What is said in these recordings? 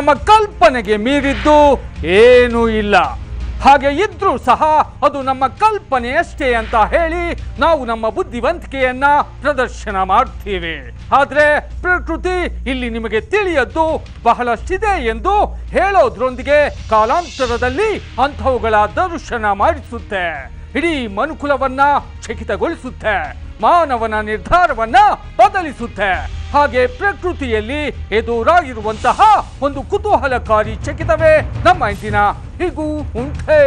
ನಮ್ಮ ಕಲ್ಪನೆಗೆ ಮೀರಿದ್ದು ಏನೂ ಇಲ್ಲ. ಹಾಗೆ ಇದ್ರೂ ಸಹ ಅದು ನಮ್ಮ ಕಲ್ಪನೆಯಷ್ಟೇ ಅಂತ ಹೇಳಿ ನಾವು ನಮ್ಮ ಬುದ್ಧಿವಂತಿಕೆಯನ್ನ ಪ್ರದರ್ಶನ ಮಾಡ್ತೀವಿ. ಆದ್ರೆ ಪ್ರಕೃತಿ ಇಲ್ಲಿ ನಿಮಗೆ ತಿಳಿಯದ್ದು ಬಹಳಷ್ಟಿದೆ ಎಂದು ಹೇಳೋದ್ರೊಂದಿಗೆ ಕಾಲಾಂತರದಲ್ಲಿ ಅಂಥವುಗಳ ದರ್ಶನ ಮಾಡಿಸುತ್ತೆ. ಇಡೀ ಮನುಕುಲವನ್ನ ಚಕಿತಗೊಳಿಸುತ್ತೆ, ಮಾನವನ ನಿರ್ಧಾರವನ್ನ ಬದಲಿಸುತ್ತೆ. ಹಾಗೆ ಪ್ರಕೃತಿಯಲ್ಲಿ ಎದುರಾಗಿರುವಂತಹ ಒಂದು ಕುತೂಹಲಕಾರಿ ಚಕಿತವೇ ನಮ್ಮ ಇಂದಿನ ಹೀಗೂ ಉಂಟೆ.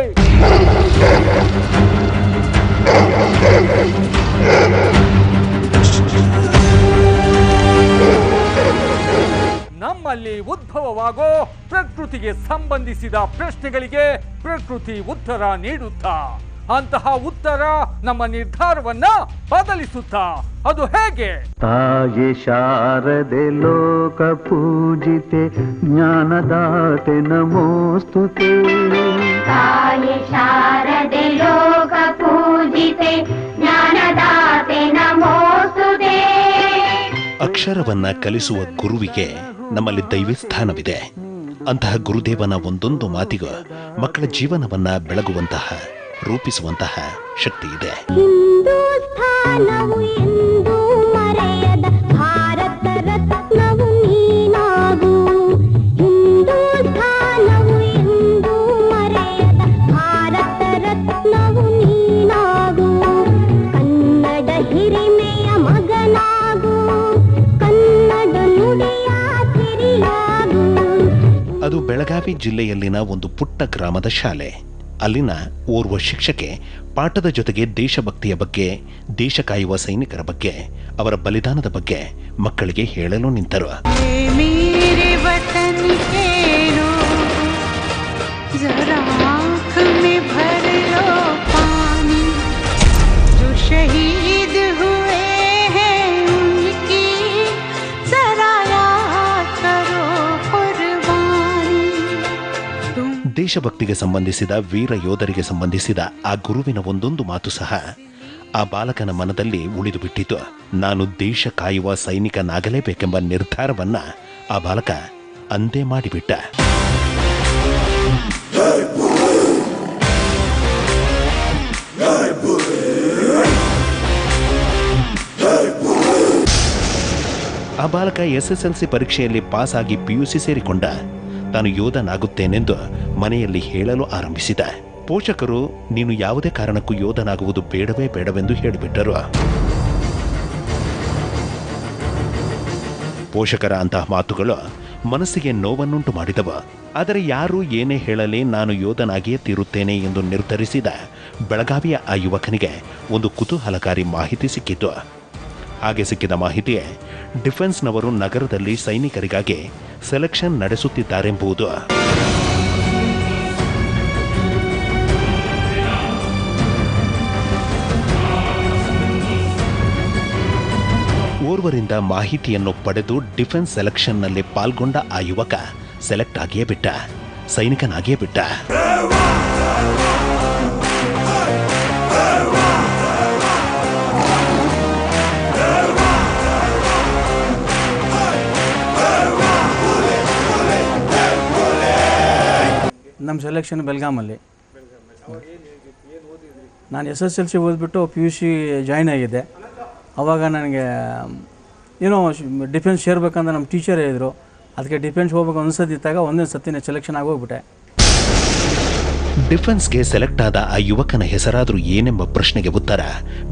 ನಮ್ಮಲ್ಲಿ ಉದ್ಭವವಾಗೋ ಪ್ರಕೃತಿಗೆ ಸಂಬಂಧಿಸಿದ ಪ್ರಶ್ನೆಗಳಿಗೆ ಪ್ರಕೃತಿ ಉತ್ತರ ನೀಡುತ್ತಾ, ಅಂತಹ ಉತ್ತರ ನಮ್ಮ ನಿರ್ಧಾರವನ್ನ ಬದಲಿಸುತ್ತಾ. ಅದು ಹೇಗೆ? ತಾಯಿ ಶಾರದೆ ಲೋಕ ಪೂಜಿತೆ ಜ್ಞಾನದಾತೆ ನಮೋಸ್ತುತೆ. ತಾಯಿ ಶಾರದೆ ಲೋಕ ಪೂಜಿತೆ ಜ್ಞಾನದಾತೆ ನಮೋಸ್ತುತೆ. ಅಕ್ಷರವನ್ನ ಕಲಿಸುವ ಗುರುವಿಗೆ ನಮ್ಮಲ್ಲಿ ದೈವಸ್ಥಾನವಿದೆ. ಅಂತಹ ಗುರುದೇವನ ಒಂದೊಂದು ಮಾತಿಗೂ ಮಕ್ಕಳ ಜೀವನವನ್ನ ಬೆಳಗುವಂತಹ, ರೂಪಿಸುವಂತಹ ಶಕ್ತಿ ಇದೆ. ಹಿಂದೂಸ್ಥಾನವು ಎಂದೂ ಮರೆಯದ ಭಾರತ ರತ್ನವು ನೀನಾಗು. ಹಿಂದೂಸ್ಥಾನವು ಎಂದೂ ಮರೆಯದ ಭಾರತ ರತ್ನವು ನೀನಾಗು. ಕನ್ನಡ ಹಿರಿಮೆಯ ಮಗನಾಗು, ಕನ್ನಡ ನುಡಿಯ ಸಿರಿಯಾಗು. ಅದು ಬೆಳಗಾವಿ ಜಿಲ್ಲೆಯಲ್ಲಿನ ಒಂದು ಪುಟ್ಟ ಗ್ರಾಮದ ಶಾಲೆ. ಅಲ್ಲಿನ ಓರ್ವ ಶಿಕ್ಷಕೆ ಪಾಠದ ಜೊತೆಗೆ ದೇಶಭಕ್ತಿಯ ಬಗ್ಗೆ, ದೇಶ ಕಾಯುವ ಸೈನಿಕರ ಬಗ್ಗೆ, ಅವರ ಬಲಿದಾನದ ಬಗ್ಗೆ ಮಕ್ಕಳಿಗೆ ಹೇಳಲು ನಿಂತರು. ದೇಶಭಕ್ತಿಗೆ ಸಂಬಂಧಿಸಿದ ವೀರ ಯೋಧರಿಗೆ ಸಂಬಂಧಿಸಿದ ಆ ಗುರುವಿನ ಒಂದೊಂದು ಮಾತು ಸಹ ಆ ಬಾಲಕನ ಮನದಲ್ಲಿ ಉಳಿದು ಬಿಟ್ಟಿತು. ನಾನು ದೇಶ ಕಾಯುವ ಸೈನಿಕನಾಗಲೇಬೇಕೆಂಬ ನಿರ್ಧಾರವನ್ನ ಆ ಬಾಲಕ ಅಂದೇ ಮಾಡಿಬಿಟ್ಟ. ಆ ಬಾಲಕ SSLC ಪರೀಕ್ಷೆಯಲ್ಲಿ ಪಾಸ್ ಆಗಿ PUC ಸೇರಿಕೊಂಡ. ತಾನು ಯೋಧನಾಗುತ್ತೇನೆಂದು ಮನೆಯಲ್ಲಿ ಹೇಳಲು ಆರಂಭಿಸಿದ. ಪೋಷಕರು ನೀನು ಯಾವುದೇ ಕಾರಣಕ್ಕೂ ಯೋಧನಾಗುವುದು ಬೇಡವೆಂದು ಹೇಳಿಬಿಟ್ಟರು. ಪೋಷಕರ ಅಂತಹ ಮಾತುಗಳು ಮನಸ್ಸಿಗೆ ನೋವನ್ನುಂಟು ಮಾಡಿದವು. ಆದರೆ ಯಾರು ಏನೇ ಹೇಳಲಿ ನಾನು ಯೋಧನಾಗಿಯೇ ತೀರುತ್ತೇನೆ ಎಂದು ನಿರ್ಧರಿಸಿದ ಬೆಳಗಾವಿಯ ಆ ಯುವಕನಿಗೆ ಒಂದು ಕುತೂಹಲಕಾರಿ ಮಾಹಿತಿ ಸಿಕ್ಕಿತು. ಹಾಗೆ ಸಿಕ್ಕಿದ ಮಾಹಿತಿಯೇ ಡಿಫೆನ್ಸ್ನವರು ನಗರದಲ್ಲಿ ಸೈನಿಕರಿಗಾಗಿ ಸೆಲೆಕ್ಷನ್ ನಡೆಸುತ್ತಿದ್ದಾರೆಂಬುದು. ಓರ್ವರಿಂದ ಮಾಹಿತಿಯನ್ನು ಪಡೆದು ಡಿಫೆನ್ಸ್ ಸೆಲೆಕ್ಷನ್ನಲ್ಲಿ ಪಾಲ್ಗೊಂಡ ಆ ಯುವಕ ಸೆಲೆಕ್ಟ್ ಆಗಿಯೇ ಬಿಟ್ಟ, ಸೈನಿಕನಾಗಿಯೇ ಬಿಟ್ಟ. ನಮ್ಮ ಸೆಲೆಕ್ಷನ್ ಬೆಳಗಾಮಲ್ಲಿ. ನಾನು SSLC ಓದ್ಬಿಟ್ಟು PUC ಜಾಯ್ನ್ ಆಗಿದ್ದೆ. ಆವಾಗ ನನಗೆ ಏನೋ ಡಿಫೆನ್ಸ್ ಸೇರ್ಬೇಕಂದ್ರೆ ನಮ್ಮ ಟೀಚರ್ ಹೇಳಿದರು. ಅದಕ್ಕೆ ಡಿಫೆನ್ಸ್ ಹೋಗ್ಬೇಕು ಅನ್ಸದಿದ್ದಾಗ ಒಂದೇ ಸತಿನೇ ಸೆಲೆಕ್ಷನ್ ಆಗೋಗ್ಬಿಟ್ಟೆ. ಡಿಫೆನ್ಸ್ಗೆ ಸೆಲೆಕ್ಟ್ ಆದ ಆ ಯುವಕನ ಹೆಸರಾದರೂ ಏನೆಂಬ ಪ್ರಶ್ನೆಗೆ ಉತ್ತರ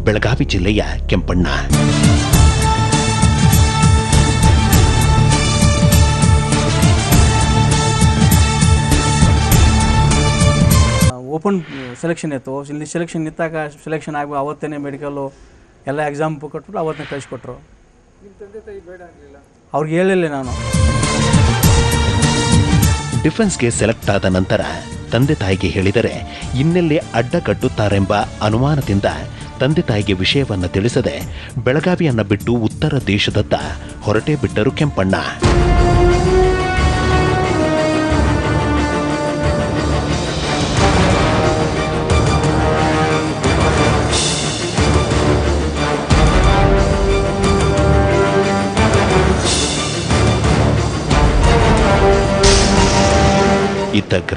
ಬೆಳಗಾವಿ ಜಿಲ್ಲೆಯ ಕೆಂಪಣ್ಣ. ಓಪನ್ ಸೆಲೆಕ್ಷನ್ ಇತ್ತು. ಇಲ್ಲಿ ಸೆಲೆಕ್ಷನ್ ನಿಂತಾಗ ಸೆಲೆಕ್ಷನ್ ಆಗಬೇಕು ಅವತ್ತೇ ಮೆಡಿಕಲ್ಲು ಎಲ್ಲ ಎಕ್ಸಾಮ್ ಕೊಟ್ಬಿಟ್ಟು ಅವತ್ತೇ ಕಳಿಸ್ಕೊಟ್ರು. ಅವ್ರಿಗೆ ಹೇಳಿಲ್ಲ ನಾನು. ಡಿಫೆನ್ಸ್ಗೆ ಸೆಲೆಕ್ಟ್ ಆದ ನಂತರ ತಂದೆ ತಾಯಿಗೆ ಹೇಳಿದರೆ ಇನ್ನೆಲ್ಲಿ ಅಡ್ಡ ಕಟ್ಟುತ್ತಾರೆಂಬ ಅನುಮಾನದಿಂದ ತಂದೆ ತಾಯಿಗೆ ವಿಷಯವನ್ನು ತಿಳಿಸದೆ ಬೆಳಗಾವಿಯನ್ನ ಬಿಟ್ಟು ಉತ್ತರ ದೇಶದತ್ತ ಹೊರಟೇ ಬಿಟ್ಟರು ಕೆಂಪಣ್ಣ.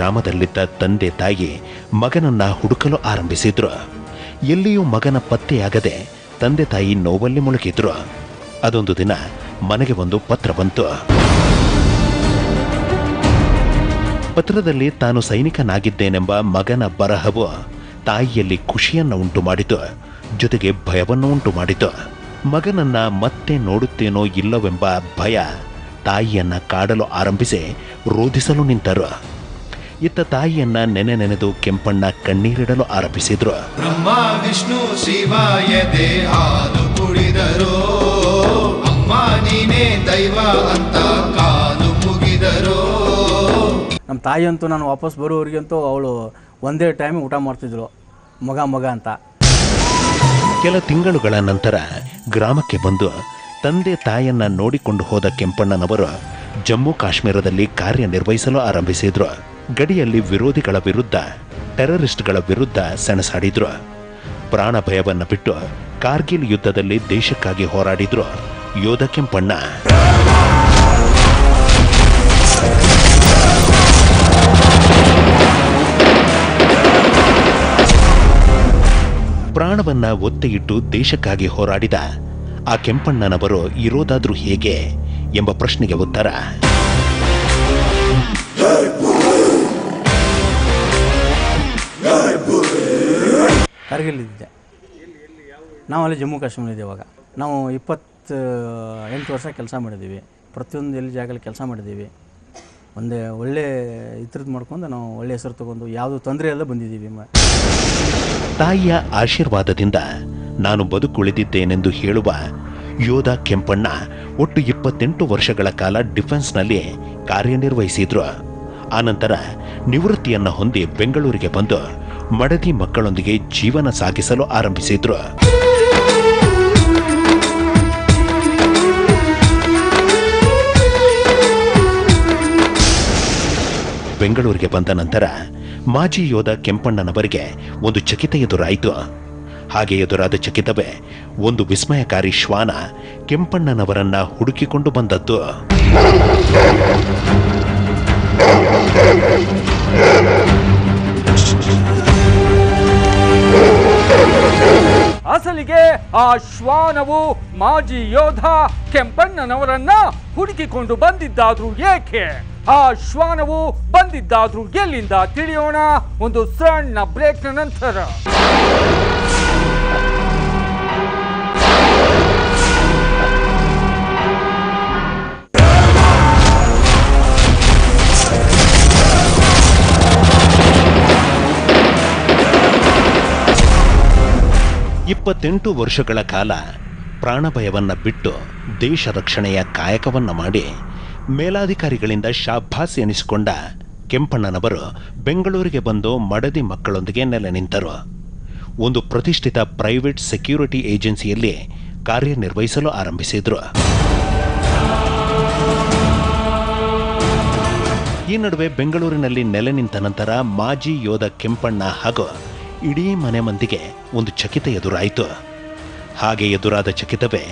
ಗ್ರಾಮದಲ್ಲಿದ್ದ ತಂದೆ ತಾಯಿ ಮಗನನ್ನ ಹುಡುಕಲು ಆರಂಭಿಸಿದ್ರು. ಎಲ್ಲಿಯೂ ಮಗನ ಪತ್ತೆಯಾಗದೆ ತಂದೆ ತಾಯಿ ನೋವಲ್ಲಿ ಮುಳುಗಿದ್ರು. ಅದೊಂದು ದಿನ ಮನೆಗೆ ಒಂದು ಪತ್ರ ಬಂತು. ಪತ್ರದಲ್ಲಿ ತಾನು ಸೈನಿಕನಾಗಿದ್ದೇನೆಂಬ ಮಗನ ಬರಹವು ತಾಯಿಯಲ್ಲಿ ಖುಷಿಯನ್ನು ಉಂಟು ಮಾಡಿತು, ಜೊತೆಗೆ ಭಯವನ್ನು ಉಂಟು ಮಾಡಿತು. ಮಗನನ್ನ ಮತ್ತೆ ನೋಡುತ್ತೇನೋ ಇಲ್ಲವೆಂಬ ಭಯ ತಾಯಿಯನ್ನ ಕಾಡಲು ಆರಂಭಿಸಿ ರೋಧಿಸಲು ನಿಂತರು. ಇತ್ತ ತಾಯಿಯನ್ನ ನೆನೆದು ಕೆಂಪಣ್ಣ ಕಣ್ಣೀರಿಡಲು ಆರಂಭಿಸಿದ್ರು. ಬ್ರಹ್ಮ ವಿಷ್ಣು ಶಿವಾಯ ಹಾಲು ಕುಡಿದರು, ಅಮ್ಮ ನೀನೇ ದೈವ ಅಂತ ಕಾಲು ಮುಗಿದರು. ನಮ್ಮ ತಾಯಿ ಅಂತೂ ನಾನು ವಾಪಸ್ ಬರೋವರೆಗಂತೂ ಅವಳು ಒಂದೇ ಟೈಮ್ ಊಟ ಮಾಡ್ತಿದ್ರು, ಮಗ ಅಂತ. ಕೆಲ ತಿಂಗಳುಗಳ ನಂತರ ಗ್ರಾಮಕ್ಕೆ ಬಂದು ತಂದೆ ತಾಯಿಯನ್ನ ನೋಡಿಕೊಂಡು ಹೋದ ಕೆಂಪಣ್ಣನವರು ಜಮ್ಮು ಕಾಶ್ಮೀರದಲ್ಲಿ ಕಾರ್ಯನಿರ್ವಹಿಸಲು ಆರಂಭಿಸಿದ್ರು. ಗಡಿಯಲ್ಲಿ ವಿರೋಧಿಗಳ ವಿರುದ್ಧ, ಟೆರರಿಸ್ಟ್ಗಳ ವಿರುದ್ಧ ಸೆಣಸಾಡಿದ್ರು. ಪ್ರಾಣ ಭಯವನ್ನ ಬಿಟ್ಟು ಕಾರ್ಗಿಲ್ ಯುದ್ಧದಲ್ಲಿ ದೇಶಕ್ಕಾಗಿ ಹೋರಾಡಿದ್ರು ಯೋಧ ಕೆಂಪಣ್ಣ. ಪ್ರಾಣವನ್ನ ಒತ್ತೆ ಇಟ್ಟು ದೇಶಕ್ಕಾಗಿ ಹೋರಾಡಿದ ಆ ಕೆಂಪಣ್ಣನವರು ಇರೋದಾದ್ರೂ ಹೇಗೆ ಎಂಬ ಪ್ರಶ್ನೆಗೆ ಉತ್ತರ ಕಾರ್ಗಿಲ್ ಇದ್ದೆ. ನಾವು ಅಲ್ಲಿ ಜಮ್ಮು ಕಾಶ್ಮೀರ ಇದ್ದೆ. ಇವಾಗ ನಾವು 28 ವರ್ಷ ಕೆಲಸ ಮಾಡಿದ್ದೀವಿ. ಪ್ರತಿಯೊಂದು ಎಲ್ಲಿ ಜಾಗದಲ್ಲಿ ಕೆಲಸ ಮಾಡಿದ್ದೀವಿ. ಒಂದೇ ಒಳ್ಳೆ ಇದ್ರದ್ದು ಮಾಡ್ಕೊಂಡು ನಾವು ಒಳ್ಳೆ ಹೆಸರು ತಗೊಂಡು ಯಾವುದು ತೊಂದರೆ ಎಲ್ಲ ಬಂದಿದ್ದೀವಿ. ತಾಯಿಯ ಆಶೀರ್ವಾದದಿಂದ ನಾನು ಬದುಕುಳಿದಿದ್ದೇನೆಂದು ಹೇಳುವ ಯೋಧ ಕೆಂಪಣ್ಣ ಒಟ್ಟು 28 ವರ್ಷಗಳ ಕಾಲ ಡಿಫೆನ್ಸ್ನಲ್ಲಿ ಕಾರ್ಯನಿರ್ವಹಿಸಿದ್ರು. ಆನಂತರ ನಿವೃತ್ತಿಯನ್ನು ಹೊಂದಿ ಬೆಂಗಳೂರಿಗೆ ಬಂದು ಮಡದಿ ಮಕ್ಕಳೊಂದಿಗೆ ಜೀವನ ಸಾಗಿಸಲು ಆರಂಭಿಸಿದ್ರು. ಬೆಂಗಳೂರಿಗೆ ಬಂದ ನಂತರ ಮಾಜಿ ಯೋಧ ಕೆಂಪಣ್ಣನವರಿಗೆ ಒಂದು ಚಕಿತ ಎದುರಾಯಿತು. ಹಾಗೆ ಎದುರಾದ ಚಕಿತವೇ ಒಂದು ವಿಸ್ಮಯಕಾರಿ ಶ್ವಾನ ಕೆಂಪಣ್ಣನವರನ್ನ ಹುಡುಕಿಕೊಂಡು ಬಂದದ್ದು. ಅಸಲಿಗೆ ಆ ಶ್ವಾನವು ಮಾಜಿ ಯೋಧ ಕೆಂಪಣ್ಣನವರನ್ನ ಹುಡುಕಿಕೊಂಡು ಬಂದಿದ್ದಾದ್ರೂ ಏಕೆ? ಆ ಶ್ವಾನವು ಬಂದಿದ್ದಾದ್ರೂ ಎಲ್ಲಿಂದ ತಿಳಿಯೋಣ ಒಂದು ಸಣ್ಣ ಬ್ರೇಕ್ನ ನಂತರ. ಇಪ್ಪತ್ತೆಂಟು ವರ್ಷಗಳ ಕಾಲ ಪ್ರಾಣಭಯವನ್ನ ಬಿಟ್ಟು ದೇಶ ರಕ್ಷಣೆಯ ಕಾಯಕವನ್ನ ಮಾಡಿ ಮೇಲಾಧಿಕಾರಿಗಳಿಂದ ಶಾಭಾಸ್ ಎನಿಸಿಕೊಂಡ ಕೆಂಪಣ್ಣನವರು ಬೆಂಗಳೂರಿಗೆ ಬಂದು ಮಡದಿ ಮಕ್ಕಳೊಂದಿಗೆ ನೆಲೆ ನಿಂತರು. ಒಂದು ಪ್ರತಿಷ್ಠಿತ ಪ್ರೈವೇಟ್ ಸೆಕ್ಯೂರಿಟಿ ಏಜೆನ್ಸಿಯಲ್ಲಿ ಕಾರ್ಯನಿರ್ವಹಿಸಲು ಆರಂಭಿಸಿದ್ರು. ಈ ನಡುವೆ ಬೆಂಗಳೂರಿನಲ್ಲಿ ನೆಲೆ ನಿಂತ ನಂತರ ಮಾಜಿ ಯೋಧ ಕೆಂಪಣ್ಣ ಹಾಗೂ ಇಡೀ ಮನೆ ಮಂದಿಗೆ ಒಂದು ಚಕಿತ ಎದುರಾಯಿತು. ಹಾಗೆ ಎದುರಾದ ಚಕಿತವೇ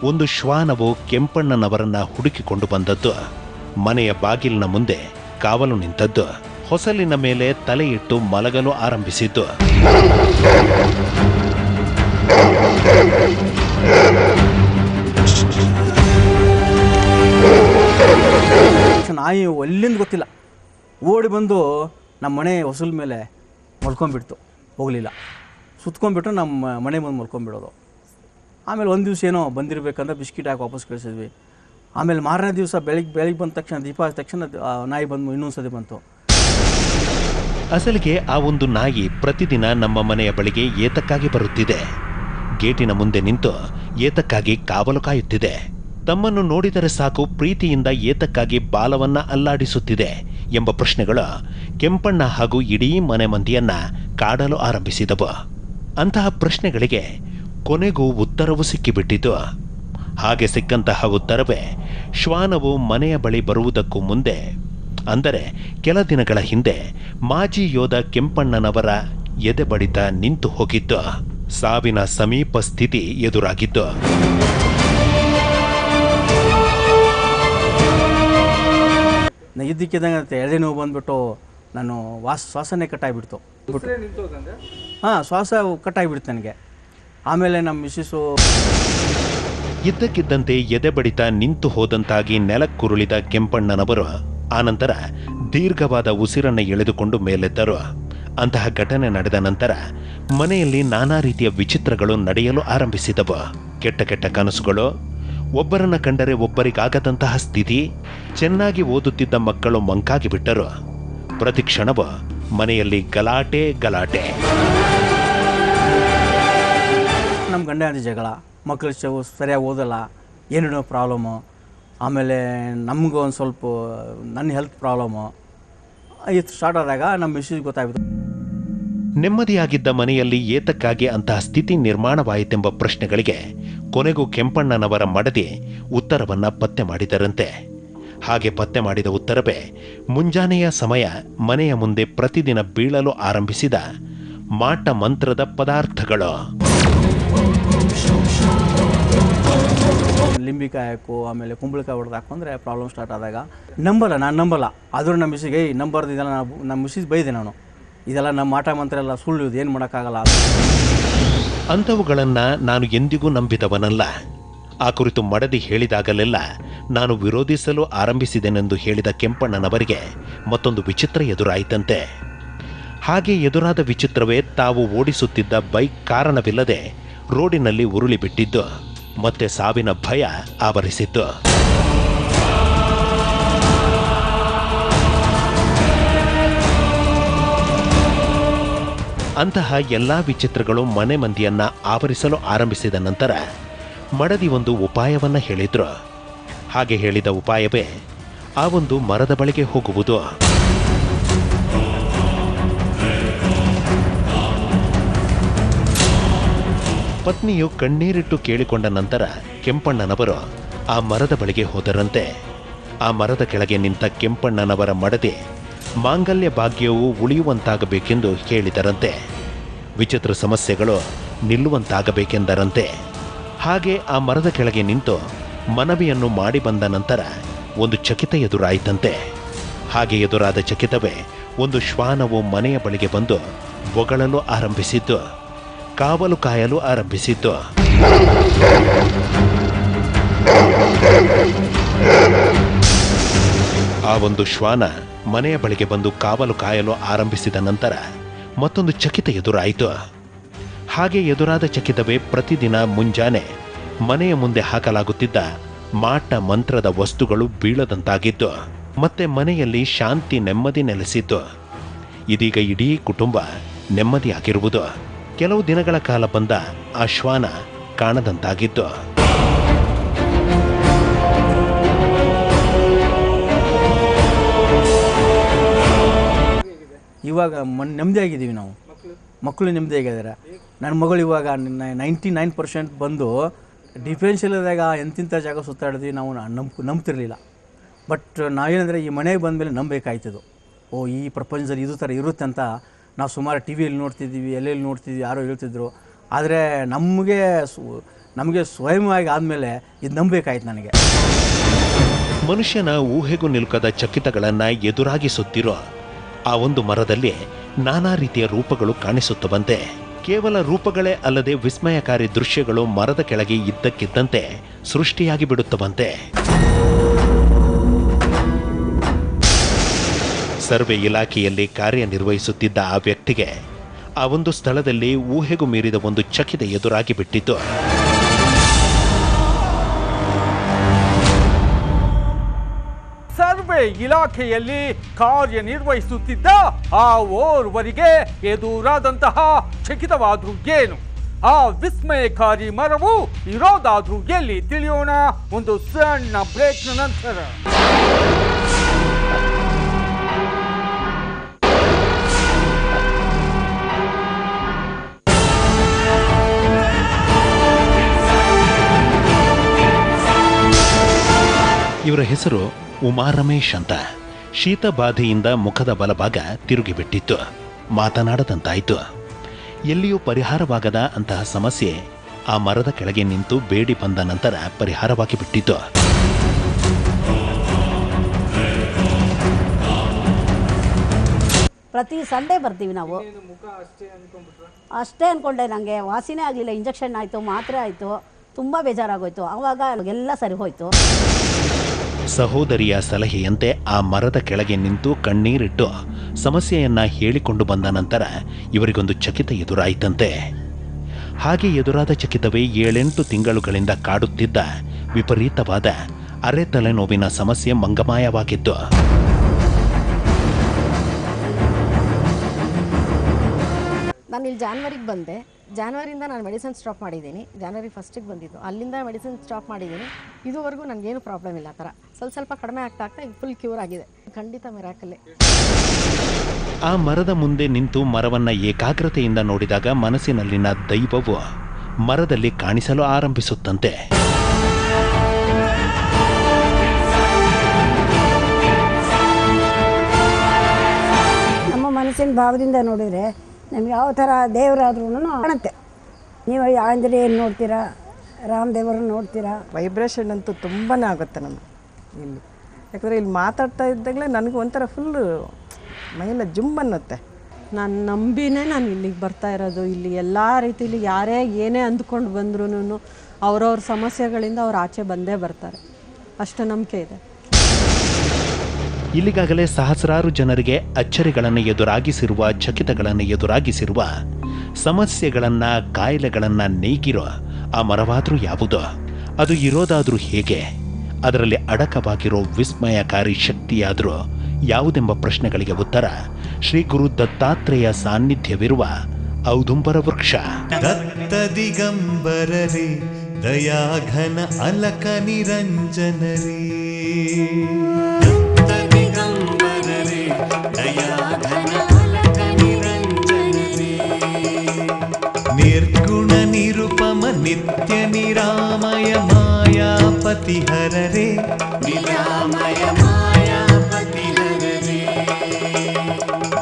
ಒಂದು ಶ್ವಾನವು ಕೆಂಪಣ್ಣನವರನ್ನ ಹುಡುಕಿಕೊಂಡು ಬಂದದ್ದು. ಮನೆಯ ಬಾಗಿಲಿನ ಮುಂದೆ ಕಾವಲು ನಿಂತದ್ದು. ಹೊಸಲಿನ ಮೇಲೆ ತಲೆ ಇಟ್ಟು ಮಲಗಲು ಆರಂಭಿಸಿದ್ದು. ನಾಯಿ ಎಲ್ಲಿಂದ ಗೊತ್ತಿಲ್ಲ ಓಡಿ ಬಂದು ನಮ್ಮ ಮನೆ ಹೊಸಲ ಮೇಲೆ ಮಲ್ಕೊಂಡ್ಬಿಡ್ತು. ಹೋಗಲಿಲ್ಲ, ಸುತ್ಕೊಂಡ್ಬಿಟ್ಟು ನಮ್ಮ ಮನೆ ಬಂದು ಮಲ್ಕೊಂಡ್ಬಿಡೋದು. ಆಮೇಲೆ ಒಂದು ದಿವಸ ಏನೋ ಬಂದಿರಬೇಕಂದ್ರೆ ಬಿಸ್ಕಿಟ್ ಹಾಕಿ ವಾಪಸ್ ಕಳಿಸಿದ್ವಿ. ಆಮೇಲೆ ಮಾರನೇ ದಿವಸ ಬೆಳಿಗ್ಗೆ ಬಂದ ತಕ್ಷಣ ದೀಪ ಆದ ತಕ್ಷಣ ನಾಯಿ ಬಂದು ಇನ್ನೊಂದು ಸತಿ ಬಂತು. ಅಸಲಿಗೆ ಆ ಒಂದು ನಾಯಿ ಪ್ರತಿದಿನ ನಮ್ಮ ಮನೆಯ ಬಳಿಗೆ ಏತಕ್ಕಾಗಿ ಬರುತ್ತಿದೆ. ಗೇಟಿನ ಮುಂದೆ ನಿಂತು ಏತಕ್ಕಾಗಿ ಕಾವಲು ಕಾಯುತ್ತಿದೆ. ತಮ್ಮನ್ನು ನೋಡಿದರೆ ಸಾಕು ಪ್ರೀತಿಯಿಂದ ಏತಕ್ಕಾಗಿ ಬಾಲವನ್ನ ಅಲ್ಲಾಡಿಸುತ್ತಿದೆ ಎಂಬ ಪ್ರಶ್ನೆಗಳು ಕೆಂಪಣ್ಣ ಹಾಗೂ ಇಡೀ ಮನೆ ಮಂದಿಯನ್ನ ಕಾಡಲು ಆರಂಭಿಸಿದವು. ಅಂತಹ ಪ್ರಶ್ನೆಗಳಿಗೆ ಕೊನೆಗೂ ಉತ್ತರವು ಸಿಕ್ಕಿಬಿಟ್ಟಿತು. ಹಾಗೆ ಸಿಕ್ಕಂತಹ ಉತ್ತರವೇ ಶ್ವಾನವು ಮನೆಯ ಬಳಿ ಬರುವುದಕ್ಕೂ ಮುಂದೆ, ಅಂದರೆ ಕೆಲ ದಿನಗಳ ಹಿಂದೆ ಮಾಜಿ ಯೋಧ ಕೆಂಪಣ್ಣನವರ ಎದೆ ಬಡಿತ ನಿಂತು ಹೋಗಿತ್ತು. ಸಾವಿನ ಸಮೀಪ ಸ್ಥಿತಿ ಎದುರಾಗಿತ್ತು. ಇದ್ದಕ್ಕಿದ್ದಂಗೆ ಎದೆ ನೋವು ಬಂದ್ಬಿಟ್ಟು ನಾನು ಶ್ವಾಸನೇ ಕಟ್ಟಾಗಿಬಿಡ್ತು. ಹಾಂ, ಶ್ವಾಸ ಕಟ್ಟಾಗಿಬಿಡ್ತು ನನಗೆ. ಆಮೇಲೆ ನಮ್ಮ ಮಿಸ್ಸಸ್ಸು ಇದ್ದಕ್ಕಿದ್ದಂತೆ ಎದೆ ಬಡಿತ ನಿಂತು ಹೋದಂತಾಗಿ ನೆಲಕ್ಕುರುಳಿದ ಕೆಂಪಣ್ಣನವರು ಆನಂತರ ದೀರ್ಘವಾದ ಉಸಿರನ್ನು ಎಳೆದುಕೊಂಡು ಮೇಲೆದ್ದರು. ಅಂತಹ ಘಟನೆ ನಡೆದ ನಂತರ ಮನೆಯಲ್ಲಿ ನಾನಾ ರೀತಿಯ ವಿಚಿತ್ರಗಳು ನಡೆಯಲು ಆರಂಭಿಸಿದವು. ಕೆಟ್ಟ ಕೆಟ್ಟ ಕನಸುಗಳು, ಒಬ್ಬರನ್ನ ಕಂಡರೆ ಒಬ್ಬರಿಗಾಗದಂತಹ ಸ್ಥಿತಿ, ಚೆನ್ನಾಗಿ ಓದುತ್ತಿದ್ದ ಮಕ್ಕಳು ಮಂಕಾಗಿ ಬಿಟ್ಟರು. ಪ್ರತಿ ಕ್ಷಣವೂ ಮನೆಯಲ್ಲಿ ಗಲಾಟೆ ಗಲಾಟೆ. ನಮ್ಮ ಗಂಡ ಹೆಂಡತಿ ಜಗಳ, ಮಕ್ಕಳು ಸರಿಯಾಗಿ ಓದಲ್ಲ, ಏನೇನೋ ಪ್ರಾಬ್ಲಮ್ಮು. ಆಮೇಲೆ ನಮಗೂ ಒಂದು ಸ್ವಲ್ಪ ನನ್ನ ಹೆಲ್ತ್ ಪ್ರಾಬ್ಲಮ್ಮು ಇದು ಸ್ಟಾರ್ಟ್ ಆದಾಗ ನಮ್ಮ ಮಿಸ್ಸಿಗೆ ಗೊತ್ತಾಗ್ಬಿಟ್ಟು. ನೆಮ್ಮದಿಯಾಗಿದ್ದ ಮನೆಯಲ್ಲಿ ಏತಕ್ಕಾಗಿ ಅಂತಹ ಸ್ಥಿತಿ ನಿರ್ಮಾಣವಾಯಿತೆಂಬ ಪ್ರಶ್ನೆಗಳಿಗೆ ಕೊನೆಗೂ ಕೆಂಪಣ್ಣನವರ ಮಡದಿ ಉತ್ತರವನ್ನ ಪತ್ತೆ ಮಾಡಿದರಂತೆ. ಹಾಗೆ ಪತ್ತೆ ಮಾಡಿದ ಉತ್ತರವೇ ಮುಂಜಾನೆಯ ಸಮಯ ಮನೆಯ ಮುಂದೆ ಪ್ರತಿದಿನ ಬೀಳಲು ಆರಂಭಿಸಿದ ಮಾಟ ಮಂತ್ರದ ಪದಾರ್ಥಗಳು. ಲಿಂಬಿಕಾಯಿ ಹಾಕು, ಆಮೇಲೆ ಕುಂಬಳಕಾಯಿ ಹೊಡೆದು ಹಾಕೊಂಡ್ರೆ ಪ್ರಾಬ್ಲಮ್ ಸ್ಟಾರ್ಟ್ ಆದಾಗ ನಾನು ನಂಬಲ್ಲ. ಆದರೂ ನಮ್ಮ ಮಿಸ್ಸಿಗೆ ನಂಬರ್ದು ಇದೆಲ್ಲ ನಮ್ಮ ಮಿಸ್ಸಿಗೆ ಬೈದೆ ನಾನು, ಇದೆಲ್ಲ ನಮ್ಮ ಮಾಟ ಮಂತ್ರ ಎಲ್ಲ ಸುಳ್ಳು, ಇದು ಏನು ಮಾಡೋಕ್ಕಾಗಲ್ಲ. ಅಂಥವುಗಳನ್ನು ನಾನು ಎಂದಿಗೂ ನಂಬಿದವನಲ್ಲ. ಆ ಕುರಿತು ಮಡದಿ ಹೇಳಿದಾಗಲೆಲ್ಲ ನಾನು ವಿರೋಧಿಸಲು ಆರಂಭಿಸಿದೆನೆಂದು ಹೇಳಿದ ಕೆಂಪಣ್ಣನವರಿಗೆ ಮತ್ತೊಂದು ವಿಚಿತ್ರ ಎದುರಾಯಿತಂತೆ. ಹಾಗೆ ಎದುರಾದ ವಿಚಿತ್ರವೇ ತಾವು ಓಡಿಸುತ್ತಿದ್ದ ಬೈಕ್ ಕಾರಣವಿಲ್ಲದೆ ರೋಡಿನಲ್ಲಿ ಉರುಳಿ ಬಿಟ್ಟಿದ್ದು. ಮತ್ತೆ ಸಾವಿನ ಭಯ ಆವರಿಸಿತ್ತು. ಅಂತಹ ಎಲ್ಲಾ ವಿಚಿತ್ರಗಳು ಮನೆ ಮಂದಿಯನ್ನ ಆವರಿಸಲು ಆರಂಭಿಸಿದ ನಂತರ ಮಡದಿ ಒಂದು ಉಪಾಯವನ್ನ ಹೇಳಿದ್ರು. ಹಾಗೆ ಹೇಳಿದ ಉಪಾಯವೇ ಆ ಒಂದು ಮರದ ಬಳಿಗೆ ಹೋಗುವುದು. ಪತ್ನಿಯು ಕಣ್ಣೀರಿಟ್ಟು ಕೇಳಿಕೊಂಡ ನಂತರ ಕೆಂಪಣ್ಣನವರು ಆ ಮರದ ಬಳಿಗೆ ಹೋದರಂತೆ. ಆ ಮರದ ಕೆಳಗೆ ನಿಂತ ಕೆಂಪಣ್ಣನವರ ಮಡದಿ ಮಾಂಗಲ್ಯ ಭಾಗ್ಯವು ಉಳಿಯುವಂತಾಗಬೇಕೆಂದು ಹೇಳಿದರಂತೆ. ವಿಚಿತ್ರ ಸಮಸ್ಯೆಗಳು ನಿಲ್ಲುವಂತಾಗಬೇಕೆಂದರಂತೆ. ಹಾಗೆ ಆ ಮರದ ಕೆಳಗೆ ನಿಂತು ಮನವಿಯನ್ನು ಮಾಡಿ ಬಂದ ನಂತರ ಒಂದು ಚಕಿತ ಎದುರಾಯಿತಂತೆ. ಹಾಗೆ ಎದುರಾದ ಚಕಿತವೇ ಒಂದು ಶ್ವಾನವು ಮನೆಯ ಬಳಿಗೆ ಬಂದು ಬೊಗಳಲು ಆರಂಭಿಸಿದ್ದು, ಕಾವಲು ಕಾಯಲು ಆರಂಭಿಸಿದ್ದು. ಆ ಒಂದು ಶ್ವಾನ ಮನೆಯ ಬಳಿಗೆ ಬಂದು ಕಾವಲು ಕಾಯಲು ಆರಂಭಿಸಿದ ನಂತರ ಮತ್ತೊಂದು ಚಕಿತ ಎದುರಾಯಿತು. ಹಾಗೆ ಎದುರಾದ ಚಕಿತವೇ ಪ್ರತಿದಿನ ಮುಂಜಾನೆ ಮನೆಯ ಮುಂದೆ ಹಾಕಲಾಗುತ್ತಿದ್ದ ಮಾಟ ಮಂತ್ರದ ವಸ್ತುಗಳು ಬೀಳದಂತಾಗಿದ್ದು, ಮತ್ತೆ ಮನೆಯಲ್ಲಿ ಶಾಂತಿ ನೆಮ್ಮದಿ ನೆಲೆಸಿತ್ತು. ಇದೀಗ ಇಡೀ ಕುಟುಂಬ ನೆಮ್ಮದಿಯಾಗಿರುವುದು. ಕೆಲವು ದಿನಗಳ ಕಾಲ ಬಂದ ಆ ಶ್ವಾನ ಕಾಣದಂತಾಗಿತ್ತು. ಇವಾಗ ನೆಮ್ಮದಿಯಾಗಿದ್ದೀವಿ ನಾವು, ಮಕ್ಕಳು ನೆಮ್ಮದಿಯಾಗಿದ್ದಾರೆ. ನನ್ನ ಮಗಳು ಇವಾಗ 99% ಬಂದು ಡಿಫೆನ್ಸ್ ಇಲ್ಲದಾಗ ಎಂತಿಂಥ ಜಾಗ ಸುತ್ತಾಡಿದ್ವಿ, ನಾವು ನಂಬ್ತಿರ್ಲಿಲ್ಲ. ಬಟ್ ನಾವೇನಂದರೆ ಈ ಮನೆಗೆ ಬಂದಮೇಲೆ ನಂಬಬೇಕಾಯ್ತದು. ಓ, ಈ ಪ್ರಪಂಚದಲ್ಲಿ ಇದು ಥರ ಇರುತ್ತೆ ಅಂತ ನಾವು ಸುಮಾರು ಟಿ ವಿಯಲ್ಲಿ ನೋಡ್ತಿದ್ದೀವಿ, ಎಲ್ಲೆಲ್ಲಿ ನೋಡ್ತಿದ್ವಿ, ಯಾರೋ ಹೇಳ್ತಿದ್ರು. ಆದರೆ ನಮಗೆ ಸ್ವಯಂವಾಗಿ ಆದಮೇಲೆ ಇದು ನಂಬಬೇಕಾಯ್ತು ನನಗೆ. ಮನುಷ್ಯನ ಊಹೆಗೂ ನಿಲುಕದ ಚಕಿತಗಳನ್ನು ಎದುರಾಗಿಸುತ್ತಿರೋ ಆ ಒಂದು ಮರದಲ್ಲಿ ನಾನಾ ರೀತಿಯ ರೂಪಗಳು ಕಾಣಿಸುತ್ತವಂತೆ. ಕೇವಲ ರೂಪಗಳೇ ಅಲ್ಲದೆ ವಿಸ್ಮಯಕಾರಿ ದೃಶ್ಯಗಳು ಮರದ ಕೆಳಗೆ ಇದ್ದಕ್ಕಿದ್ದಂತೆ ಸೃಷ್ಟಿಯಾಗಿ ಬಿಡುತ್ತವಂತೆ. ಸರ್ವೆ ಇಲಾಖೆಯಲ್ಲಿ ಕಾರ್ಯನಿರ್ವಹಿಸುತ್ತಿದ್ದ ಆ ವ್ಯಕ್ತಿಗೆ ಆ ಒಂದು ಸ್ಥಳದಲ್ಲಿ ಊಹೆಗೂ ಮೀರಿದ ಒಂದು ಚಕಿತ ಎದುರಾಗಿ ಬಿಟ್ಟಿತ್ತು. ಸರ್ವೆ ಇಲಾಖೆಯಲ್ಲಿ ಕಾರ್ಯನಿರ್ವಹಿಸುತ್ತಿದ್ದ ಆ ಓರ್ವರಿಗೆ ಎದುರಾದಂತಹ ಚಕಿತವಾದ್ರೂ ಏನು, ಆ ವಿಸ್ಮಯಕಾರಿ ಮರವು ಇರೋದಾದ್ರೂ ಎಲ್ಲಿ ತಿಳಿಯೋಣ ಒಂದು ಸಣ್ಣ ಬ್ರೇಕ್ನ ನಂತರ. ಇವರ ಹೆಸರು ಉಮಾ ರಮೇಶ್ ಅಂತ. ಶೀತ ಬಾಧೆಯಿಂದ ಮುಖದ ಬಲಭಾಗ ತಿರುಗಿಬಿಟ್ಟಿತ್ತು, ಮಾತನಾಡದಂತಾಯಿತು. ಎಲ್ಲಿಯೂ ಪರಿಹಾರವಾಗದ ಅಂತಹ ಸಮಸ್ಯೆ ಆ ಮರದ ಕೆಳಗೆ ನಿಂತು ಬೇಡಿ ಬಂದ ನಂತರ ಪರಿಹಾರವಾಗಿ ಬಿಟ್ಟಿತ್ತು. ಪ್ರತಿ ಸಂಡೇ ಬರ್ತೀವಿ ನಾವು. ಅಷ್ಟೇ ಅಂದ್ಕೊಂಡೆ, ನನಗೆ ವಾಸಿನೇ ಆಗಲಿಲ್ಲ. ಇಂಜೆಕ್ಷನ್ ಆಯಿತು, ಮಾತ್ರೆ ಆಯಿತು, ತುಂಬ ಬೇಜಾರಾಗೋಯ್ತು. ಆವಾಗ ಎಲ್ಲ ಸರಿ ಹೋಯಿತು. ಸಹೋದರಿಯ ಸಲಹೆಯಂತೆ ಆ ಮರದ ಕೆಳಗೆ ನಿಂತು ಕಣ್ಣೀರಿಟ್ಟು ಸಮಸ್ಯೆಯನ್ನ ಹೇಳಿಕೊಂಡು ಬಂದ ನಂತರ ಇವರಿಗೊಂದು ಚಕಿತ ಎದುರಾಯಿತಂತೆ. ಹಾಗೆ ಎದುರಾದ ಚಕಿತವೇ 7-8 ತಿಂಗಳುಗಳಿಂದ ಕಾಡುತ್ತಿದ್ದ ವಿಪರೀತವಾದ ಅರೆ ತಲೆನೋವಿನ ಸಮಸ್ಯೆ ಮಂಗಮಾಯವಾಗಿತ್ತು. ನಾನು ಇಲ್ಲಿ ಜಾನ್ವರಿಗೆ ಬಂದೆ. ಜಾನ್ವರಿಯಿಂದ ನಾನು ಮೆಡಿಸಿನ್ ಸ್ಟಾಪ್ ಮಾಡಿದ್ದೀನಿ. ಜಾನ್ವರಿ 1ಗೆ ಬಂದಿದ್ದು, ಅಲ್ಲಿಂದ ಮೆಡಿಸಿನ್ ಸ್ಟಾಪ್ ಮಾಡಿದ್ದೀನಿ. ಇದುವರೆಗೂ ನನಗೇನು ಪ್ರಾಬ್ಲಮ್ ಇಲ್ಲ. ಆ ಥರ ಸ್ವಲ್ಪ ಕಡಿಮೆ ಆಗ್ತಾ ಈಗ ಫುಲ್ ಕ್ಯೂರ್ ಆಗಿದೆ. ಖಂಡಿತ ಮಿರಾಕಲ್ಲೇ. ಆ ಮರದ ಮುಂದೆ ನಿಂತು ಮರವನ್ನ ಏಕಾಗ್ರತೆಯಿಂದ ನೋಡಿದಾಗ ಮನಸ್ಸಿನಲ್ಲಿನ ದೈವವು ಮರದಲ್ಲಿ ಕಾಣಿಸಲು ಆರಂಭಿಸುತ್ತಂತೆ. ನಮ್ಮ ಮನಸ್ಸಿನ ಭಾವದಿಂದ ನೋಡಿದರೆ ನಮ್ಗೆ ಯಾವ ಥರ ದೇವರಾದ್ರೂ ಕಾಣುತ್ತೆ. ನೀವು ಆಂಜನೇಯನ ನೋಡ್ತೀರಾ, ರಾಮದೇವರನ್ನ ನೋಡ್ತೀರಾ. ವೈಬ್ರೇಷನ್ ಅಂತೂ ತುಂಬಾ ಆಗುತ್ತೆ ನಮಗೆ ಇಲ್ಲಿ. ಯಾಕಂದರೆ ಇಲ್ಲಿ ಮಾತಾಡ್ತಾ ಇದ್ದಾಗಲೇ ನನಗೆ ಒಂಥರ ಫುಲ್ಲು ಮೈಯೆಲ್ಲ ಜುಮ್ ಅನ್ನುತ್ತೆ. ನಾನು ನಂಬಿನೇ ನಾನು ಇಲ್ಲಿಗೆ ಬರ್ತಾ ಇರೋದು. ಇಲ್ಲಿ ಎಲ್ಲ ರೀತಿಲಿ ಯಾರೇ ಏನೇ ಅಂದ್ಕೊಂಡು ಬಂದ್ರೂ ಅವ್ರವ್ರ ಸಮಸ್ಯೆಗಳಿಂದ ಅವ್ರು ಆಚೆ ಬಂದೇ ಬರ್ತಾರೆ. ಅಷ್ಟು ನಂಬಿಕೆ ಇದೆ. ಇಲ್ಲಿಗಾಗಲೇ ಸಹಸ್ರಾರು ಜನರಿಗೆ ಅಚ್ಚರಿಗಳನ್ನು ಎದುರಾಗಿಸಿರುವ, ಚಕಿತಗಳನ್ನು ಎದುರಾಗಿಸಿರುವ, ಸಮಸ್ಯೆಗಳನ್ನ, ಕಾಯಿಲೆಗಳನ್ನ ನೀಗಿರೋ ಆ ಮರವಾದ್ರೂ ಯಾವುದು? ಅದು ಇರೋದಾದ್ರೂ ಹೇಗೆ? ಅದರಲ್ಲಿ ಅಡಕವಾಗಿರೋ ವಿಸ್ಮಯಕಾರಿ ಶಕ್ತಿಯಾದ್ರೂ ಯಾವುದೆಂಬ ಪ್ರಶ್ನೆಗಳಿಗೆ ಉತ್ತರ ಶ್ರೀ ಗುರು ದತ್ತಾತ್ರೇಯ ಸಾನ್ನಿಧ್ಯವಿರುವ ಔದುಂಬರ ವೃಕ್ಷ. ದತ್ತ ದಿಗಂಬರರೇ, ದಯಾಘನ ಅಲಕ ನಿರಂಜನರೇ, ದತ್ತ ದಿಗಂಬರರೇ, ದಯಾಘನ ಅಲಕ ನಿರಂಜನರೇ, ನಿರ್ಗುಣ ನಿರುಪಮ ನಿತ್ಯ ನಿರಾಮಯ ಮಾಯಾಪತಿ ಹರರೇ, ನಿರಾಮಯ ಮಾಯಾಪತಿ ಹರರೇ,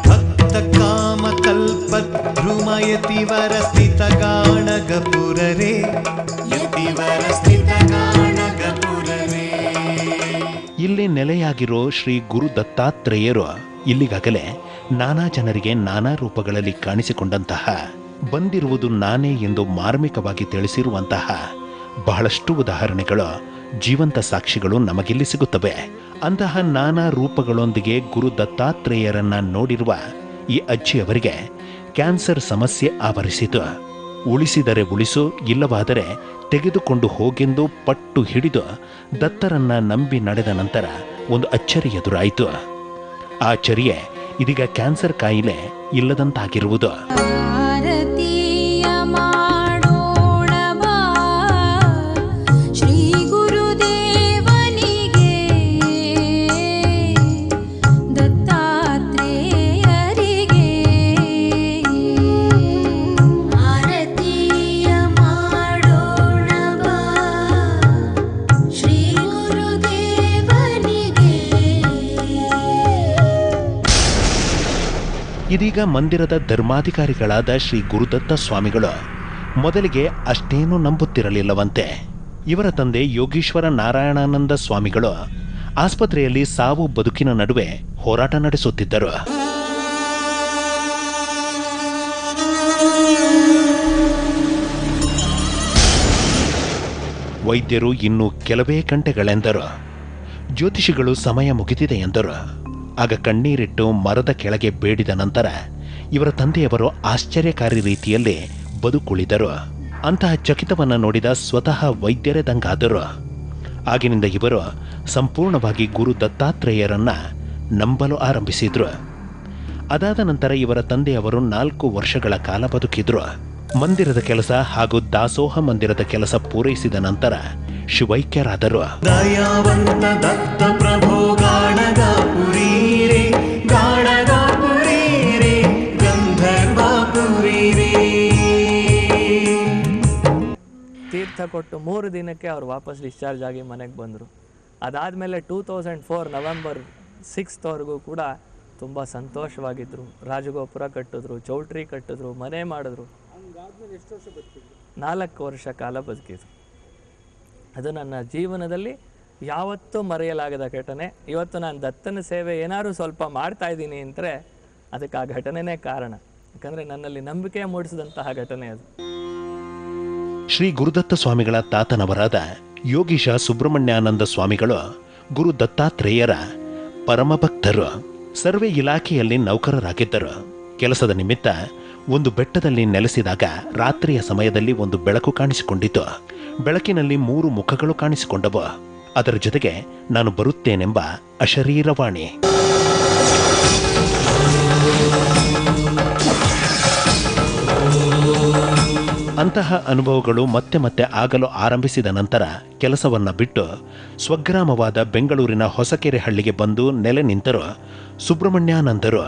ಭಕ್ತ ಕಾಮ ಕಲ್ಪದ್ರುಮ ಯತಿವರ ಸ್ಥಿತ ಗಾಣಗಪುರರೇ, ಯತಿವರ ಸ್ಥಿತ ಗಾಣಗಪುರರೇ. ಇಲ್ಲಿ ನೆಲೆಯಾಗಿರೋ ಶ್ರೀ ಗುರು ದತ್ತಾತ್ರೇಯರು ಇಲ್ಲಿಗಾಗಲೇ ನಾನಾ ಜನರಿಗೆ ನಾನಾ ರೂಪಗಳಲ್ಲಿ ಕಾಣಿಸಿಕೊಂಡಂತಹ, ಬಂದಿರುವುದು ನಾನೇ ಎಂದು ಮಾರ್ಮಿಕವಾಗಿ ತಿಳಿಸಿರುವಂತಹ ಬಹಳಷ್ಟು ಉದಾಹರಣೆಗಳು, ಜೀವಂತ ಸಾಕ್ಷಿಗಳು ನಮಗಿಲ್ಲಿ ಸಿಗುತ್ತವೆ. ಅಂತಹ ನಾನಾ ರೂಪಗಳೊಂದಿಗೆ ಗುರು ದತ್ತಾತ್ರೇಯರನ್ನ ನೋಡಿರುವ ಈ ಅಜ್ಜಿಯವರಿಗೆ ಕ್ಯಾನ್ಸರ್ ಸಮಸ್ಯೆ ಆವರಿಸಿತು. ಉಳಿಸಿದರೆ ಉಳಿಸು, ಇಲ್ಲವಾದರೆ ತೆಗೆದುಕೊಂಡು ಹೋಗೆಂದು ಪಟ್ಟು ಹಿಡಿದು ದತ್ತರನ್ನ ನಂಬಿ ನಡೆದ ನಂತರ ಒಂದು ಅಚ್ಚರಿ ಎದುರಾಯಿತು. ಆ ಅಚ್ಚರಿಯೇ ಇದೀಗ ಕ್ಯಾನ್ಸರ್ ಕಾಯಿಲೆ ಇಲ್ಲದಂತಾಗಿರುವುದು. ಇದೀಗ ಮಂದಿರದ ಧರ್ಮಾಧಿಕಾರಿಗಳಾದ ಶ್ರೀ ಗುರುದತ್ತ ಸ್ವಾಮಿಗಳು ಮೊದಲಿಗೆ ಅಷ್ಟೇನೂ ನಂಬುತ್ತಿರಲಿಲ್ಲವಂತೆ. ಇವರ ತಂದೆ ಯೋಗೀಶ್ವರ ನಾರಾಯಣಾನಂದ ಸ್ವಾಮಿಗಳು ಆಸ್ಪತ್ರೆಯಲ್ಲಿ ಸಾವು ಬದುಕಿನ ನಡುವೆ ಹೋರಾಟ ನಡೆಸುತ್ತಿದ್ದರು. ವೈದ್ಯರು ಇನ್ನು ಕೆಲವೇ ಗಂಟೆಗಳೆಂದರು. ಜ್ಯೋತಿಷಿಗಳು ಸಮಯ ಮುಗಿದಿದೆ ಎಂದರು. ಆಗ ಕಣ್ಣೀರಿಟ್ಟು ಮರದ ಕೆಳಗೆ ಬೇಡಿದ ನಂತರ ಇವರ ತಂದೆಯವರು ಆಶ್ಚರ್ಯಕಾರಿ ರೀತಿಯಲ್ಲಿ ಬದುಕುಳಿದರು. ಅಂತಹ ಚಕಿತವನ್ನು ನೋಡಿದ ಸ್ವತಃ ವೈದ್ಯರೇ ದಂಗಾದರು. ಆಗಿನಿಂದ ಇವರು ಸಂಪೂರ್ಣವಾಗಿ ಗುರು ದತ್ತಾತ್ರೇಯರನ್ನ ನಂಬಲು ಆರಂಭಿಸಿದ್ರು. ಅದಾದ ನಂತರ ಇವರ ತಂದೆಯವರು 4 ವರ್ಷಗಳ ಕಾಲ ಬದುಕಿದ್ರು. ಮಂದಿರದ ಕೆಲಸ ಹಾಗೂ ದಾಸೋಹ ಮಂದಿರದ ಕೆಲಸ ಪೂರೈಸಿದ ನಂತರ ಶಿವೈಕ್ಯರಾದರು. ದಯಾವಂತ ದತ್ತ ಪ್ರಭೋ ಗಾಣಗಾಪುರಿ ರೇ, ಗಾಣಗಾಪುರಿ ರೇ, ಗಂಧರ್ವಾಪುರಿ ರೇ. ತೀರ್ಥ ಕೊಟ್ಟು 3 ದಿನಕ್ಕೆ ಅವ್ರು ವಾಪಸ್ ಡಿಸ್ಚಾರ್ಜ್ ಆಗಿ ಮನೆಗೆ ಬಂದರು. ಅದಾದಮೇಲೆ 2004 ನವೆಂಬರ್ 6 ಕೂಡ ತುಂಬ ಸಂತೋಷವಾಗಿದ್ದರು. ರಾಜಗೋಪುರ ಕಟ್ಟಿದ್ರು, ಚೌಲ್ಟ್ರಿ ಕಟ್ಟಿದ್ರು, ಮನೆ ಮಾಡಿದ್ರು. 4 ವರ್ಷ ಕಾಲ ಬದುಕಿದ್ರು. ಅದು ನನ್ನ ಜೀವನದಲ್ಲಿ ಯಾವತ್ತೂ ಮರೆಯಲಾಗದ ಘಟನೆ. ಇವತ್ತು ನಾನು ದತ್ತನ ಸೇವೆ ಏನಾದ್ರು ಸ್ವಲ್ಪ ಮಾಡ್ತಾ ಇದ್ದೀನಿ ಅಂದರೆ ಅದಕ್ಕೆ ಆ ಘಟನೆನೇ ಕಾರಣ. ಯಾಕಂದರೆ ನನ್ನಲ್ಲಿ ನಂಬಿಕೆ ಮೂಡಿಸಿದಂತಹ ಘಟನೆ ಅದು. ಶ್ರೀ ಗುರುದತ್ತ ಸ್ವಾಮಿಗಳ ತಾತನವರಾದ ಯೋಗೀಶ ಸುಬ್ರಹ್ಮಣ್ಯಾನಂದ ಸ್ವಾಮಿಗಳು ಗುರು ದತ್ತಾತ್ರೇಯರ ಪರಮಭಕ್ತರು. ಸರ್ವೆ ಇಲಾಖೆಯಲ್ಲಿ ನೌಕರರಾಗಿದ್ದರು. ಕೆಲಸದ ನಿಮಿತ್ತ ಒಂದು ಬೆಟ್ಟದಲ್ಲಿ ನೆಲೆಸಿದಾಗ ರಾತ್ರಿಯ ಸಮಯದಲ್ಲಿ ಒಂದು ಬೆಳಕು ಕಾಣಿಸಿಕೊಂಡಿತು. ಬೆಳಕಿನಲ್ಲಿ 3 ಮುಖಗಳು ಕಾಣಿಸಿಕೊಂಡವು. ಅದರ ಜೊತೆಗೆ ನಾನು ಬರುತ್ತೇನೆಂಬ ಅಶರೀರವಾಣಿ. ಅಂತಹ ಅನುಭವಗಳು ಮತ್ತೆ ಮತ್ತೆ ಆಗಲು ಆರಂಭಿಸಿದ ನಂತರ ಕೆಲಸವನ್ನ ಬಿಟ್ಟು ಸ್ವಗ್ರಾಮವಾದ ಬೆಂಗಳೂರಿನ ಹೊಸಕೆರೆ ಹಳ್ಳಿಗೆ ಬಂದು ನೆಲೆ ನಿಂತರು ಸುಬ್ರಹ್ಮಣ್ಯಾನಂದರು.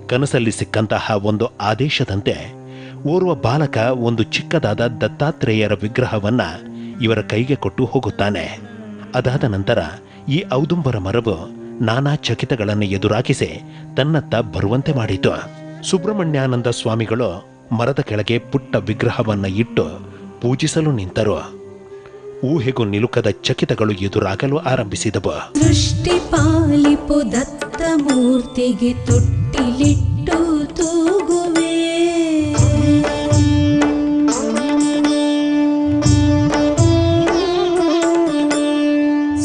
ಕನಸಲ್ಲಿ ಸಿಕ್ಕಂತಹ ಒಂದು ಆದೇಶದಂತೆ ಓರ್ವ ಬಾಲಕ ಒಂದು ಚಿಕ್ಕದಾದ ದತ್ತಾತ್ರೇಯರ ವಿಗ್ರಹವನ್ನ ಇವರ ಕೈಗೆ ಕೊಟ್ಟು ಹೋಗುತ್ತಾನೆ. ಅದಾದ ನಂತರ ಈ ಔದುಂಬರ ಮರವು ನಾನಾ ಚಕಿತಗಳನ್ನು ಎದುರಾಗಿಸಿ ತನ್ನತ್ತ ಬರುವಂತೆ ಮಾಡಿತು. ಸುಬ್ರಹ್ಮಣ್ಯಾನಂದ ಸ್ವಾಮಿಗಳು ಮರದ ಕೆಳಗೆ ಪುಟ್ಟ ವಿಗ್ರಹವನ್ನ ಇಟ್ಟು ಪೂಜಿಸಲು ನಿಂತರು. ಊಹೆಗೂ ನಿಲುಕದ ಚಕಿತಗಳು ಎದುರಾಗಲು ಆರಂಭಿಸಿದವು. ಸೃಷ್ಟಿ ಪಾಲಿಪು ದತ್ತ ಮೂರ್ತಿಗೆ ತೊಟ್ಟಿಲಿಟ್ಟು ತೂಗುವೆ,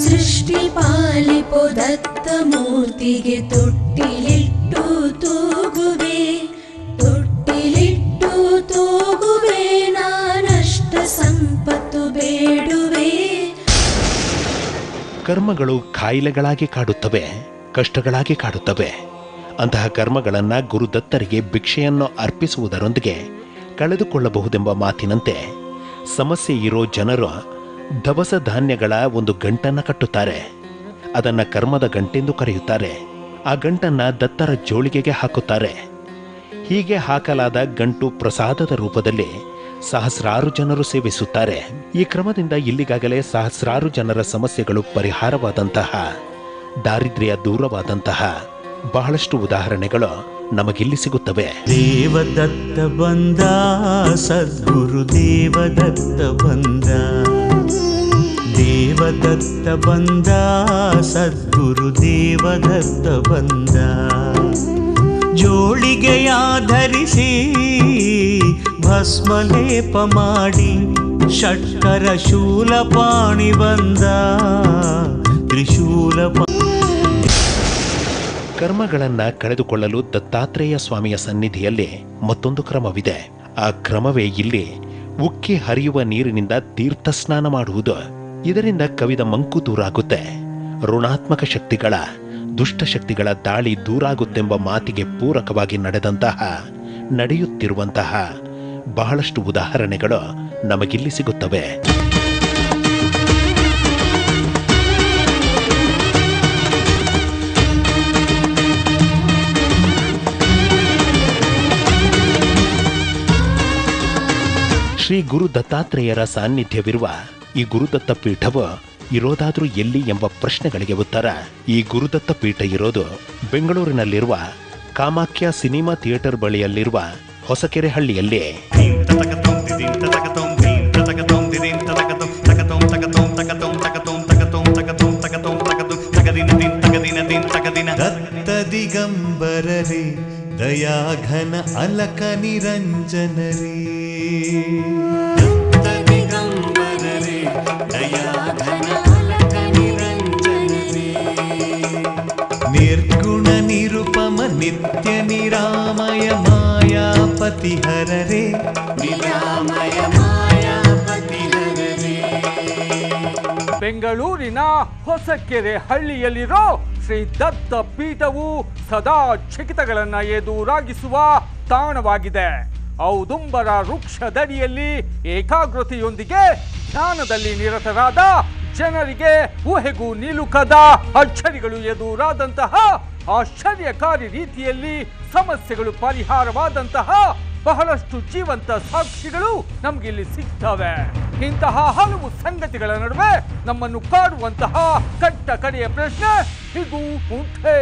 ಸೃಷ್ಟಿ ಪಾಲಿಪು ದತ್ತ ಮೂರ್ತಿಗೆ ತೊಟ್ಟಿಲಿಟ್ಟು ತೂಗುವೆ, ತೊಟ್ಟಿಲಿಟ್ಟು ತೂಗುವೆ, ನಾನಷ್ಟ ಸಂಪತ್ತು ಬೇಡುವೆ. ಕರ್ಮಗಳು ಕಾಯಿಲೆಗಳಾಗಿ ಕಾಡುತ್ತವೆ, ಕಷ್ಟಗಳಾಗಿ ಕಾಡುತ್ತವೆ. ಅಂತಹ ಕರ್ಮಗಳನ್ನು ಗುರುದತ್ತರಿಗೆ ಭಿಕ್ಷೆಯನ್ನು ಅರ್ಪಿಸುವುದರೊಂದಿಗೆ ಕಳೆದುಕೊಳ್ಳಬಹುದೆಂಬ ಮಾತಿನಂತೆ ಸಮಸ್ಯೆ ಇರೋ ಜನರು ದವಸ ಧಾನ್ಯಗಳ ಒಂದು ಗಂಟನ್ನು ಕಟ್ಟುತ್ತಾರೆ. ಅದನ್ನು ಕರ್ಮದ ಗಂಟೆಂದು ಕರೆಯುತ್ತಾರೆ. ಆ ಗಂಟನ್ನು ದತ್ತರ ಜೋಳಿಗೆಗೆ ಹಾಕುತ್ತಾರೆ. ಹೀಗೆ ಹಾಕಲಾದ ಗಂಟು ಪ್ರಸಾದದ ರೂಪದಲ್ಲಿ ಸಹಸ್ರಾರು ಜನರು ಸೇವಿಸುತ್ತಾರೆ. ಈ ಕ್ರಮದಿಂದ ಇಲ್ಲಿಗಾಗಲೇ ಸಹಸ್ರಾರು ಜನರ ಸಮಸ್ಯೆಗಳು ಪರಿಹಾರವಾದಂತಹ, ದಾರಿದ್ರ್ಯ ದೂರವಾದಂತಹ ಬಹಳಷ್ಟು ಉದಾಹರಣೆಗಳು ನಮಗಿಲ್ಲಿ ಸಿಗುತ್ತವೆ. ದೇವದತ್ತ ಬಂದ, ಸದ್ಗುರು ದೇವದತ್ತ ಬಂದ, ದೇವದತ್ತ ಬಂದ, ಸದ್ಗುರು ದೇವದತ್ತ ಬಂದ. ಜೋಳಿಗೆಯಾಧರಿಸಿ ಭಸ್ಮಲೇಪ ಮಾಡಿ ಷಟ್ಕರ ಶೂಲಪಾಣಿ ಬಂದ, ತ್ರಿಶೂಲ. ಕರ್ಮಗಳನ್ನು ಕಳೆದುಕೊಳ್ಳಲು ದತ್ತಾತ್ರೇಯ ಸ್ವಾಮಿಯ ಸನ್ನಿಧಿಯಲ್ಲಿ ಮತ್ತೊಂದು ಕ್ರಮವಿದೆ. ಆ ಕ್ರಮವೇ ಇಲ್ಲಿ ಉಕ್ಕಿ ಹರಿಯುವ ನೀರಿನಿಂದ ತೀರ್ಥ ಸ್ನಾನ ಮಾಡುವುದು. ಇದರಿಂದ ಕವಿದ ಮಂಕು ದೂರಾಗುತ್ತೆ. ಋಣಾತ್ಮಕ ಶಕ್ತಿಗಳ, ದುಷ್ಟಶಕ್ತಿಗಳ ದಾಳಿ ದೂರಾಗುತ್ತೆಂಬ ಮಾತಿಗೆ ಪೂರಕವಾಗಿ ನಡೆದಂತಹ, ನಡೆಯುತ್ತಿರುವಂತಹ ಬಹಳಷ್ಟು ಉದಾಹರಣೆಗಳು ನಮಗಿಲ್ಲಿ ಸಿಗುತ್ತವೆ. ಶ್ರೀ ಗುರು ದತ್ತಾತ್ರೇಯರ ಸಾನ್ನಿಧ್ಯವಿರುವ ಈ ಗುರುದತ್ತ ಪೀಠವು ಇರೋದಾದ್ರೂ ಎಲ್ಲಿ ಎಂಬ ಪ್ರಶ್ನೆಗಳಿಗೆ ಉತ್ತರ. ಈ ಗುರುದತ್ತ ಪೀಠ ಇರೋದು ಬೆಂಗಳೂರಿನಲ್ಲಿರುವ ಕಾಮಾಖ್ಯ ಸಿನಿಮಾ ಥಿಯೇಟರ್ ಬಳಿಯಲ್ಲಿರುವ ಹೊಸಕೆರೆ ಹಳ್ಳಿಯಲ್ಲಿ. ದತ್ತ ದಿಗಂಬರರೇ, ದಯಾಘನ ಅಲಕ ನಿರಂಜನರೇ, ದತ್ತ ದಿಗಂಬರರೇ, ದಯಾಘನ ಅಲಕ ನಿರಂಜನರೇ, ನಿರ್ಗುಣ ನಿರುಪಮ ನಿತ್ಯ ನಿರಾಮಯ ಮಾಯಾಪತಿ ಹರರೇ, ನಿರಾಮಯ ಮಾಯಾಪತಿ ಹರರೇ. ಬೆಂಗಳೂರಿನ ಹೊಸಕೆರೆ ಹಳ್ಳಿಯಲ್ಲಿರೋ ಶ್ರೀ ದತ್ತ ಪೀಠವು ಸದಾ ಚಕಿತಗಳನ್ನ ಎದುರಾಗಿಸುವ ತಾಣವಾಗಿದೆ. ಔದುಂಬರ ವೃಕ್ಷದಡಿಯಲ್ಲಿ ಏಕಾಗ್ರತೆಯೊಂದಿಗೆ ಧ್ಯಾನದಲ್ಲಿ ನಿರತರಾದ ಜನರಿಗೆ ಊಹೆಗೂ ನಿಲುಕದ ಅಚ್ಚರಿಗಳು ಎದುರಾದಂತಹ, ಆಶ್ಚರ್ಯಕಾರಿ ರೀತಿಯಲ್ಲಿ ಸಮಸ್ಯೆಗಳು ಪರಿಹಾರವಾದಂತಹ ಬಹಳಷ್ಟು ಜೀವಂತ ಸಾಕ್ಷಿಗಳು ನಮಗಿಲ್ಲಿ ಸಿಗ್ತವೆ. ಇಂತಹ ಹಲವು ಸಂಗತಿಗಳ ನಡುವೆ ನಮ್ಮನ್ನು ಕಾಡುವಂತಹ ಕಟ್ಟ ಕಡೆಯ ಪ್ರಶ್ನೆ ಇದು ಉಂಟೆ.